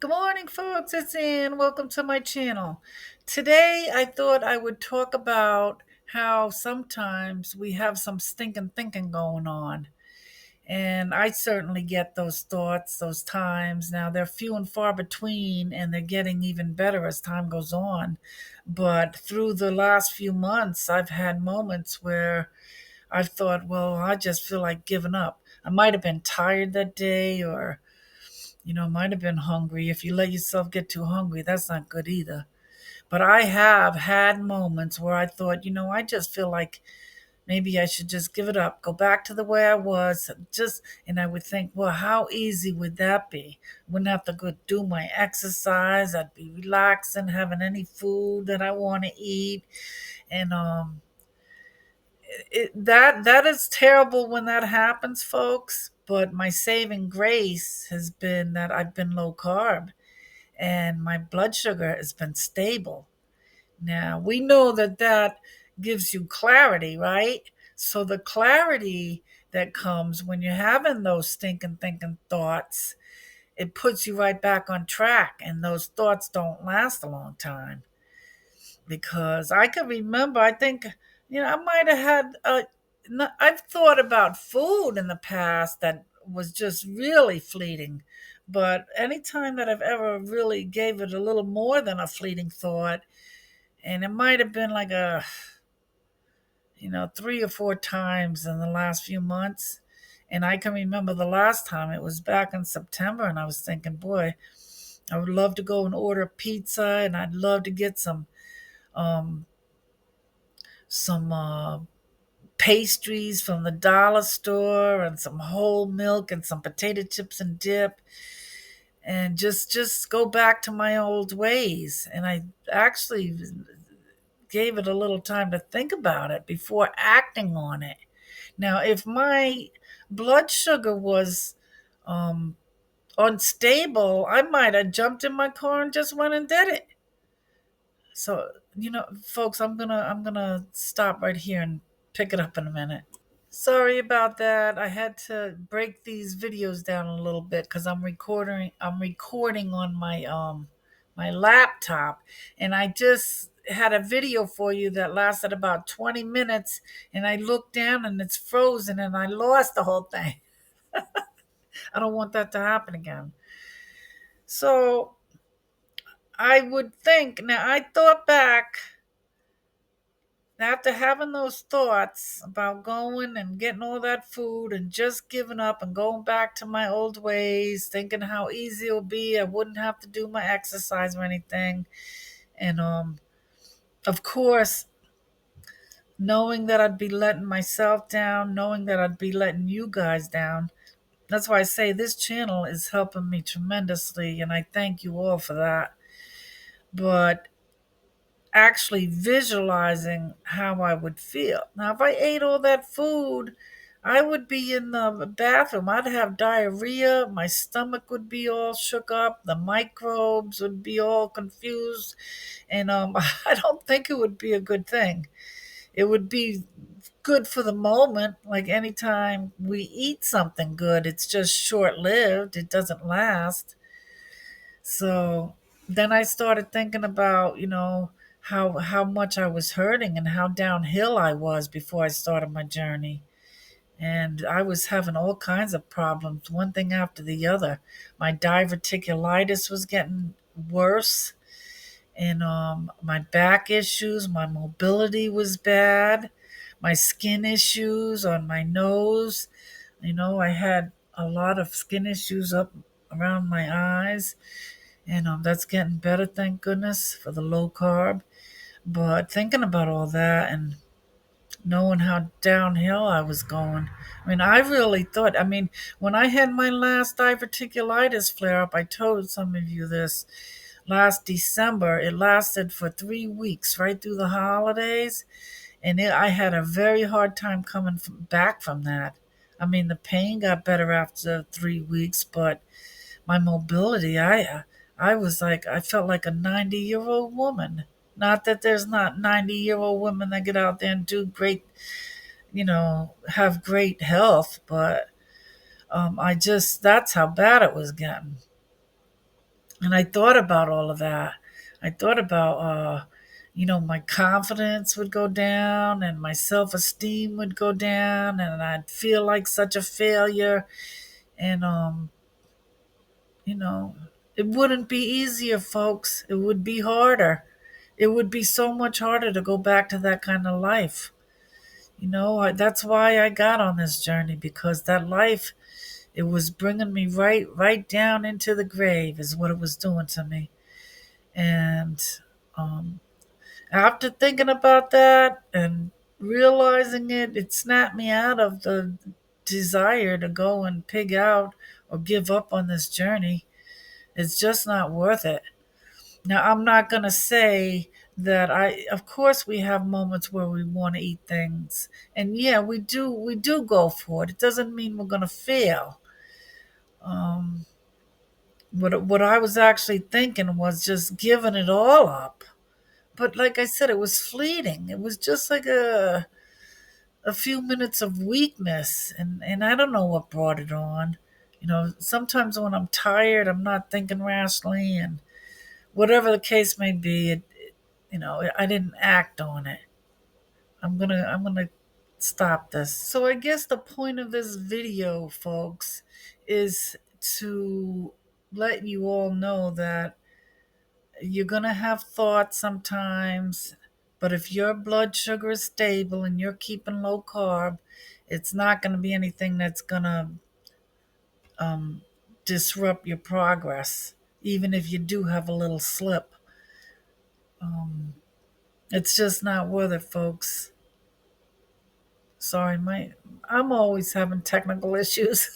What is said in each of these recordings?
Good morning, folks. It's Ann. Welcome to my channel. Today, I thought I would talk about how sometimes we have some stinking thinking going on. And I certainly get those thoughts, those times. Now, they're few and far between, and they're getting even better as time goes on. But through the last few months, I've had moments where I've thought, well, I just feel like giving up. I might have been tired that day, or might have been hungry. If you let yourself get too hungry, that's not good either. But I have had moments where I thought, I just feel like maybe I should just give it up, go back to the way I was. And I would think, well, how easy would that be? Wouldn't have to go do my exercise. I'd be relaxing, having any food that I want to eat. And that is terrible when that happens, folks. But my saving grace has been that I've been low carb and my blood sugar has been stable. Now, we know that that gives you clarity, right? So, the clarity that comes when you're having those stinking thinking thoughts, it puts you right back on track. And those thoughts don't last a long time because I can remember, I think, I might have had, I've thought about food in the past that was just really fleeting. But anytime that I've ever really gave it a little more than a fleeting thought, and it might have been like three or four times in the last few months. And I can remember the last time it was back in September, and I was thinking, boy, I would love to go and order pizza, and I'd love to get um, some pastries from the dollar store and some whole milk and some potato chips and dip, and just go back to my old ways. And I actually gave it a little time to think about it before acting on it. Now, if my blood sugar was um, unstable, I might have jumped in my car and just went and did it. So, folks, I'm gonna stop right here and pick it up in a minute. Sorry about that. I had to break these videos down a little bit because I'm recording on my laptop, and I just had a video for you that lasted about 20 minutes, and I looked down and it's frozen and I lost the whole thing. I don't want that to happen again. So, I would think, now I thought back after having those thoughts about going and getting all that food and just giving up and going back to my old ways, thinking how easy it would be, I wouldn't have to do my exercise or anything. And of course, knowing that I'd be letting myself down, knowing that I'd be letting you guys down. That's why I say this channel is helping me tremendously, and I thank you all for that. But actually visualizing how I would feel. Now, if I ate all that food, I would be in the bathroom. I'd have diarrhea. My stomach would be all shook up. The microbes would be all confused. And I don't think it would be a good thing. It would be good for the moment. Like anytime we eat something good, it's just short lived, it doesn't last. So then I started thinking about, how much I was hurting and how downhill I was before I started my journey. And I was having all kinds of problems, one thing after the other. My diverticulitis was getting worse, and my back issues, my mobility was bad, my skin issues on my nose. I had a lot of skin issues up around my eyes, and that's getting better, thank goodness, for the low carb. But thinking about all that and knowing how downhill I was going, I mean, I really thought, when I had my last diverticulitis flare up, I told some of you this last December. It lasted for 3 weeks, right through the holidays. And I had a very hard time coming back from that. The pain got better after 3 weeks, but my mobility, I was like, I felt like a 90-year-old woman. Not that there's not 90-year-old women that get out there and do great, have great health, but that's how bad it was getting. And I thought about all of that. I thought about, my confidence would go down and my self esteem would go down and I'd feel like such a failure. And, you know, it wouldn't be easier, folks. It would be harder. It would be so much harder to go back to that kind of life. That's why I got on this journey, because that life, it was bringing me right down into the grave, is what it was doing to me. And um, after thinking about that and realizing it, it snapped me out of the desire to go and pig out or give up on this journey. It's just not worth it. Now, I'm not going to say that of course, we have moments where we want to eat things. And yeah, we do go for it. It doesn't mean we're going to fail. Um, what I was actually thinking was just giving it all up. But like I said, it was fleeting. It was just like a few minutes of weakness. And I don't know what brought it on. Sometimes when I'm tired, I'm not thinking rationally. And whatever the case may be, I didn't act on it. I'm gonna stop this. So I guess the point of this video, folks, is to let you all know that you're gonna have thoughts sometimes, but if your blood sugar is stable and you're keeping low carb, it's not gonna be anything that's gonna um, disrupt your progress, even if you do have a little slip. Um, it's just not worth it, folks. Sorry, I'm always having technical issues.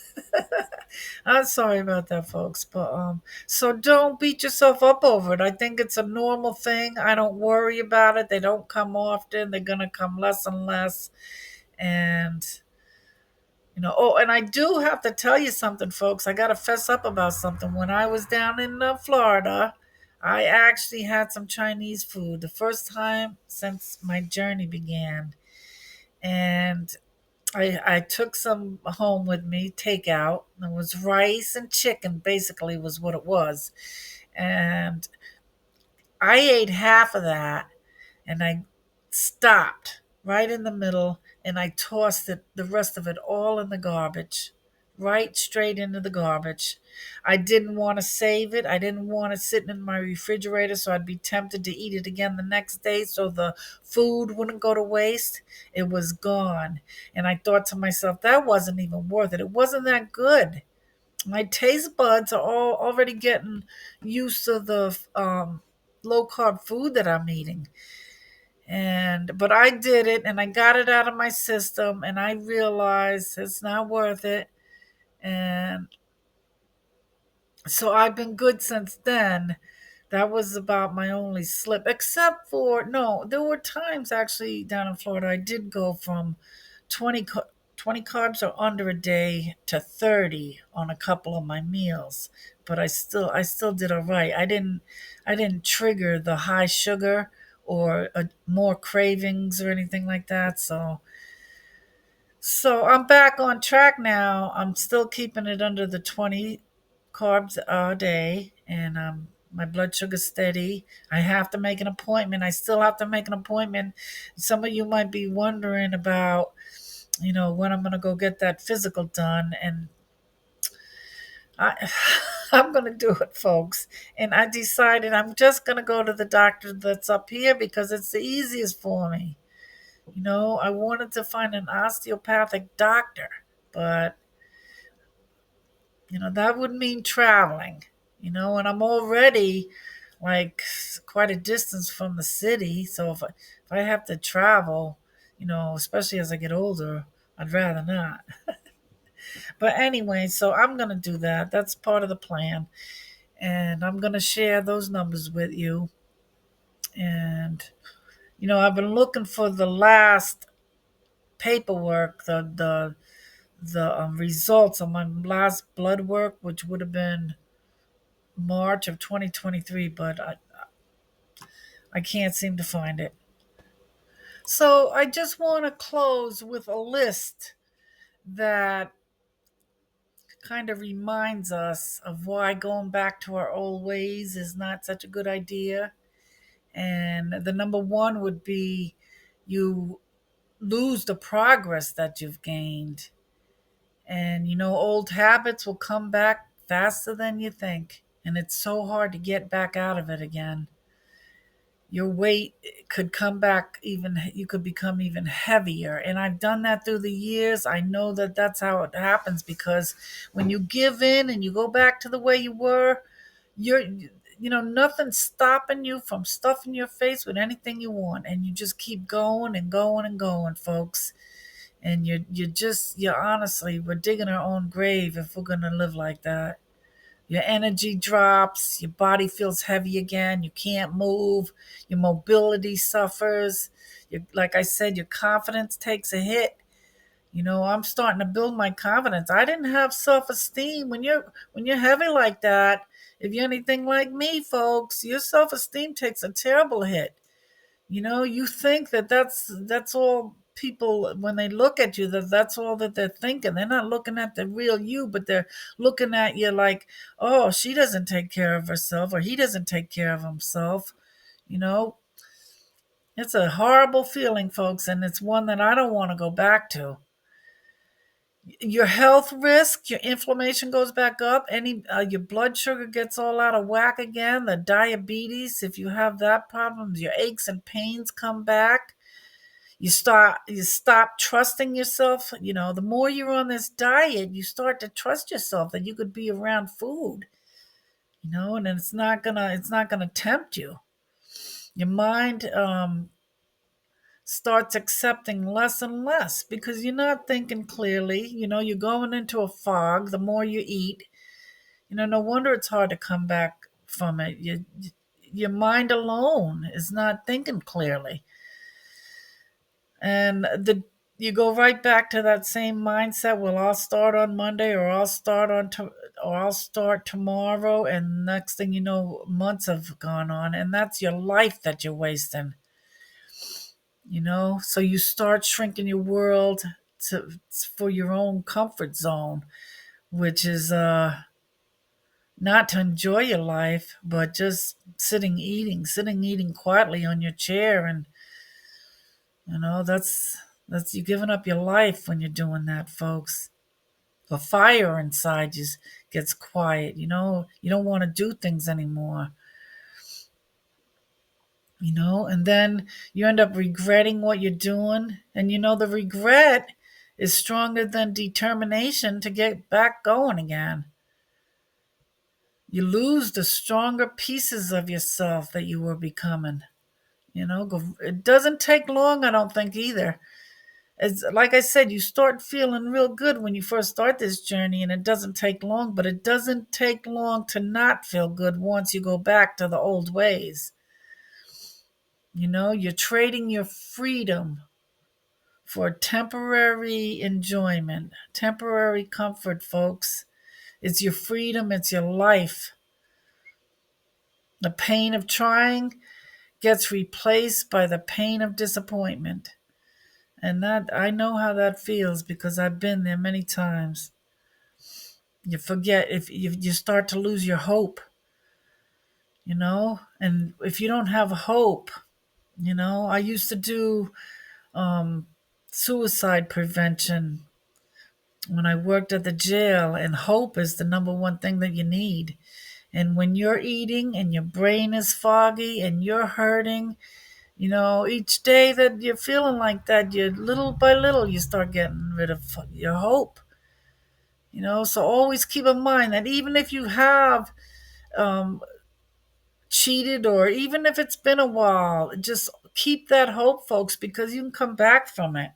I'm sorry about that, folks. But so don't beat yourself up over it. I think it's a normal thing. I don't worry about it. They don't come often. They're gonna come less and less. And oh, and I do have to tell you something, folks. I gotta fess up about something. When I was down in Florida, I actually had some Chinese food the first time since my journey began, and I took some home with me, takeout. It was rice and chicken, basically, was what it was. And I ate half of that and I stopped right in the middle and I tossed the rest of it all in the garbage, right straight into the garbage. I didn't want to save it. I didn't want it sitting in my refrigerator so I'd be tempted to eat it again the next day so the food wouldn't go to waste. It was gone. And I thought to myself, that wasn't even worth it. It wasn't that good. My taste buds are all already getting used to the low carb food that I'm eating. But I did it and I got it out of my system and I realized it's not worth it. And so I've been good since then. That was about my only slip, except for, no, there were times actually down in Florida I did go from 20, 20 carbs or under a day to 30 on a couple of my meals. But I still did all right. I didn't trigger the high sugar or more cravings or anything like that. So I'm back on track now. I'm still keeping it under the 20 carbs a day, and my blood sugar's steady. I have to make an appointment. I still have to make an appointment. Some of you might be wondering about, when I'm going to go get that physical done, and I, I'm going to do it, folks. And I decided I'm just going to go to the doctor that's up here because it's the easiest for me. I wanted to find an osteopathic doctor, but that would mean traveling, and I'm already like quite a distance from the city. So if I have to travel, especially as I get older, I'd rather not. But anyway, so I'm going to do that. That's part of the plan. And I'm going to share those numbers with you. And, I've been looking for the last paperwork, the results of my last blood work, which would have been March of 2023, but I can't seem to find it. So I just want to close with a list that kind of reminds us of why going back to our old ways is not such a good idea. And the number one would be you lose the progress that you've gained. And old habits will come back faster than you think. And it's so hard to get back out of it again. Your weight could come back, even you could become even heavier. And I've done that through the years. I know that that's how it happens, because when you give in and you go back to the way you were, you're nothing's stopping you from stuffing your face with anything you want, and you just keep going and going and going, folks. And you honestly, we're digging our own grave if we're going to live like that. Your energy drops, your body feels heavy again, you can't move, your mobility suffers. Like I said, your confidence takes a hit. I'm starting to build my confidence. I didn't have self-esteem. When you're heavy like that, if you're anything like me, folks, your self-esteem takes a terrible hit. You think that that's all people, when they look at you, that's all that they're thinking. They're not looking at the real you, but they're looking at you like, oh, she doesn't take care of herself, or he doesn't take care of himself. you know it's a horrible feeling, folks, and it's one that I don't want to go back to. Your health risk, your inflammation goes back up, your blood sugar gets all out of whack again, the diabetes, if you have that problem, your aches and pains come back. You stop trusting yourself. The more you're on this diet, you start to trust yourself that you could be around food, and it's not gonna tempt you. Your mind starts accepting less and less because you're not thinking clearly. You're going into a fog the more you eat. No wonder it's hard to come back from it. Your mind alone is not thinking clearly. And you go right back to that same mindset. Well, I'll start on Monday, or I'll start tomorrow, and next thing you know, months have gone on, and that's your life that you're wasting. So you start shrinking your world for your own comfort zone, which is not to enjoy your life, but just sitting eating quietly on your chair. And that's you giving up your life when you're doing that, folks. The fire inside you gets quiet. You don't want to do things anymore. And then you end up regretting what you're doing. And the regret is stronger than determination to get back going again. You lose the stronger pieces of yourself that you were becoming. It doesn't take long, I don't think, either. It's like I said, you start feeling real good when you first start this journey, and it doesn't take long, but it doesn't take long to not feel good once you go back to the old ways. You're trading your freedom for temporary enjoyment, temporary comfort, folks. It's your freedom, it's your life. The pain of trying gets replaced by the pain of disappointment. And that I know how that feels because I've been there many times. You forget, if you start to lose your hope, and if you don't have hope, I used to do suicide prevention when I worked at the jail, and hope is the number one thing that you need. And when you're eating and your brain is foggy and you're hurting, each day that you're feeling like that, you little by little you start getting rid of your hope. So always keep in mind that even if you have um, cheated, or even if it's been a while, just keep that hope, folks, because you can come back from it.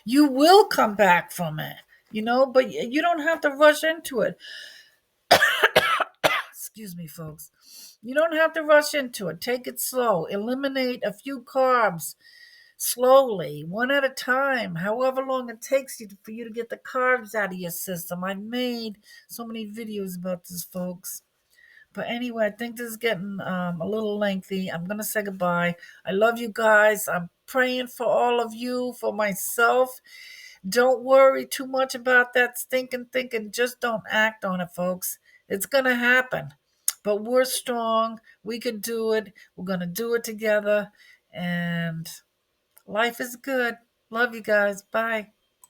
You will come back from it, but you don't have to rush into it. Excuse me, folks. You don't have to rush into it. Take it slow. Eliminate a few carbs slowly, one at a time, however long it takes for you to get the carbs out of your system. I've made so many videos about this, folks. But anyway, I think this is getting a little lengthy. I'm going to say goodbye. I love you guys. I'm praying for all of you, for myself. Don't worry too much about that stinking thinking. Just don't act on it, folks. It's going to happen. But we're strong. We can do it. We're going to do it together. And life is good. Love you guys. Bye.